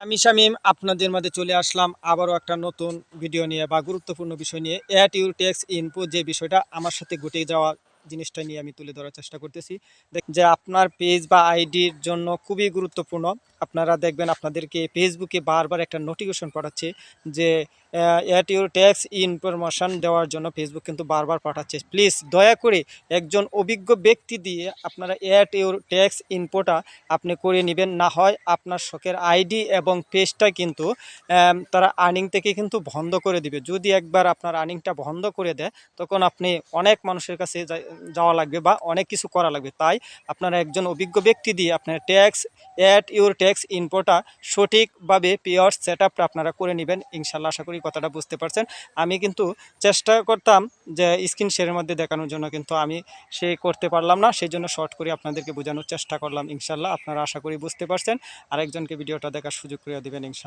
আমি শামীম আপনাদের মাঝে চলে আসলাম আবারও একটা নতুন ভিডিও নিয়ে বা গুরুত্বপূর্ণ বিষয় নিয়ে অ্যাট ইউর ট্যাক্স ইনপু যে বিষয়টা আমার সাথে ঘটে যাওয়া জিনিসটা নিয়ে আমি তুলে ধরার চেষ্টা করতেছি যে আপনার পেজ বা আইডির জন্য খুবই গুরুত্বপূর্ণ। আপনারা দেখবেন আপনাদেরকে ফেসবুকে বারবার একটা নোটিফিকেশন পাঠাচ্ছে যে অ্যাট ইউর ট্যাক্স ইনফরমেশন দেওয়ার জন্য ফেসবুক কিন্তু বারবার পাঠাচ্ছে। প্লিজ দয়া করে একজন অভিজ্ঞ ব্যক্তি দিয়ে আপনারা অ্যাট ইউর ট্যাক্স ইনপোটা আপনি করে নেবেন, না হয় আপনার শখের আইডি এবং পেজটা কিন্তু তারা আর্নিং থেকে কিন্তু বন্ধ করে দিবে। যদি একবার আপনার আর্নিংটা বন্ধ করে দেয় তখন আপনি অনেক মানুষের কাছে যাওয়া লাগবে বা অনেক কিছু করা লাগবে। তাই আপনারা একজন অভিজ্ঞ ব্যক্তি দিয়ে আপনার ট্যাক্স অ্যাট ইউর ট্যাক্স ইনপোটা সঠিকভাবে পিওর সেট আপটা আপনারা করে নেবেন। ইনশাল্লাহ আশা করি কথাটা বুঝতে পারছেন। আমি কিন্তু চেষ্টা করতাম যে স্ক্রিন শেয়ারের মধ্যে দেখানোর জন্য, কিন্তু আমি সে করতে পারলাম না, সেই জন্য শর্ট করে আপনাদেরকে বোঝানোর চেষ্টা করলাম। ইনশাল্লাহ আপনারা আশা করি বুঝতে পারছেন। আরেকজনকে ভিডিওটা দেখার সুযোগ করে দেবেন ইনশাল্লাহ।